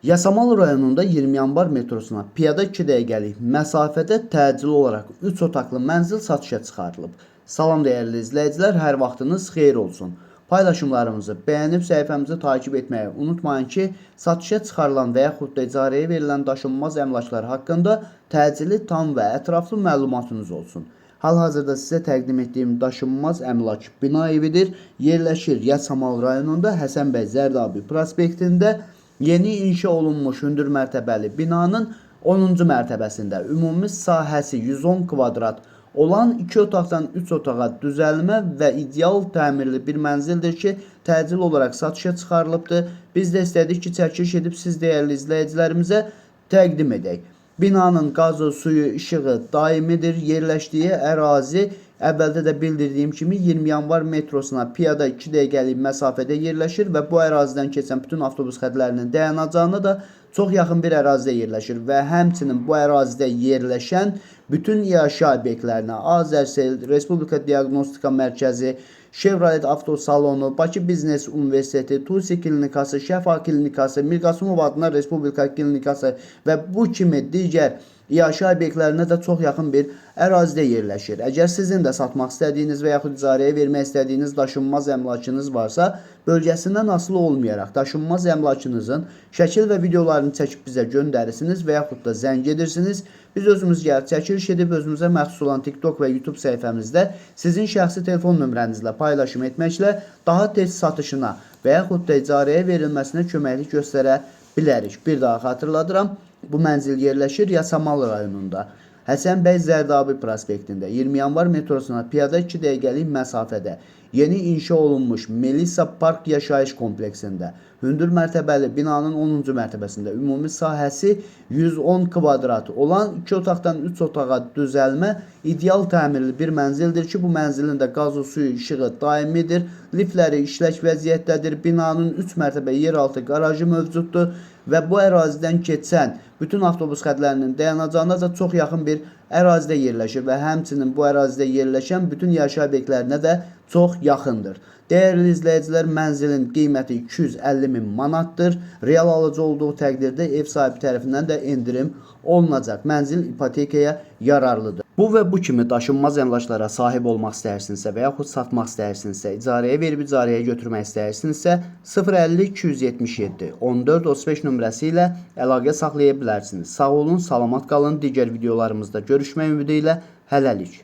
Yasamal rayonunda 20 yanvar metrosuna piyada 2 dəqiqəlik məsafədə təcili olaraq 3 otaqlı mənzil satışa çıxarılıb. Salam dəyərli izləyicilər, hər vaxtınız xeyir olsun. Paylaşımlarımızı bəyənib səhifəmizi takib etməyi unutmayın ki, satışa çıxarılan və yaxud da icarəyə verilən daşınmaz əmlaklar haqqında təcili, tam və ətraflı məlumatınız olsun. Hal-hazırda sizə təqdim etdiyim daşınmaz əmlak bina evidir. Yerləşir Yasamal rayonunda Həsən bəy Zərdabi prospektində. Yeni inşa olunmuş hündür mərtəbəli binanın 10-cu mərtəbəsində ümumi sahəsi 110 kvadrat olan 2 otaqdan 3 otağa düzəlmə və ideal təmirli bir mənzildir ki, təcil olaraq satışa çıxarılıbdır. Biz də istədik ki, çəkiliş edib siz dəyərli izləyicilərimizə təqdim edək. Binanın qazı, suyu, işığı daimidir. Yerləşdiyi ərazi əvvəldə də bildirdiyim kimi 20 yanvar metrosuna piyada 2 dəqiqəlik məsafədə yerləşir və bu ərazidən keçən bütün avtobus xətlərinin dayanacağına da çox yaxın bir ərazidə yerləşir və həmçinin bu ərazidə yerləşən bütün yaşayış obyektlərinə Azərsel, Respublika Diaqnostika Mərkəzi, Chevrolet Avtosalonu, Bakı Biznes Universiteti, Tusi Klinikası, Şəfa Klinikası, Mirqasımov adına Respublika Klinikası və bu kimi digər yaşayış obyektlərinə də çox yaxın bir ərazidə yerləşir. Əgər sizin də satmaq istədiyiniz və yaxud icarəyə vermək istədiyiniz daşınmaz əmlakınız varsa, bölgəsindən asılı olmayaraq daşınmaz əmlakınızın şəkil və videolarını çəkib bizə göndərirsiniz və yaxud da zəng edirsiniz. Biz özümüz gəlib çəkiliş edib özümüzə məxsus olan TikTok və YouTube səhifəmizdə sizin şəxsi telefon nömrənizlə paylaşım etməklə daha tez satışına və yaxud da icarəyə verilməsinə köməklik göstərə bilərik. Bir daha xatırladıram. Bu mənzil yerləşir Yasamal rayonunda Həsən bəy Zərdabi prospektində 20 yanvar metrosuna piyada 2 dəqiqəlik məsafədə yeni inşa olunmuş Melisa Park yaşayış kompleksində hündür mərtəbəli binanın 10-cu mərtəbəsində ümumi sahəsi 110 kvadrat olan 2 otaqdan 3 otağa düzəlmə ideal təmirli bir mənzildir ki, bu mənzilin də qazı, suyu, işığı daimidir. Liftləri işlək vəziyyətdədir. Binanın 3 mərtəbə yeraltı qarajı mövcuddur və bu ərazidən keçən bütün avtobus xətlərinin dayanacağına da çox yaxın bir ərazidə yerləşir və həmçinin bu ərazidə yerləşən bütün yaşayış obyektlərinə də çox yaxındır. Dəyərli izləyicilər, mənzilin qiyməti 250 min manatdır. Real alıcı olduğu təqdirdə ev sahibi tərəfindən də endirim olunacaq. Mənzil ipotekaya yararlıdır. Bu və bu kimi daşınmaz əmlaklara sahib olmaq istəyirsinizsə və yaxud satmaq istəyirsinizsə, icarəyə verib icarəyə götürmək istəyirsinizsə 050 277 14 35 nömrəsi ilə əlaqə saxlaya bilərsiniz. Sağ olun, salamat qalın. Digər videolarımızda görüşmək ümidi ilə hələlik.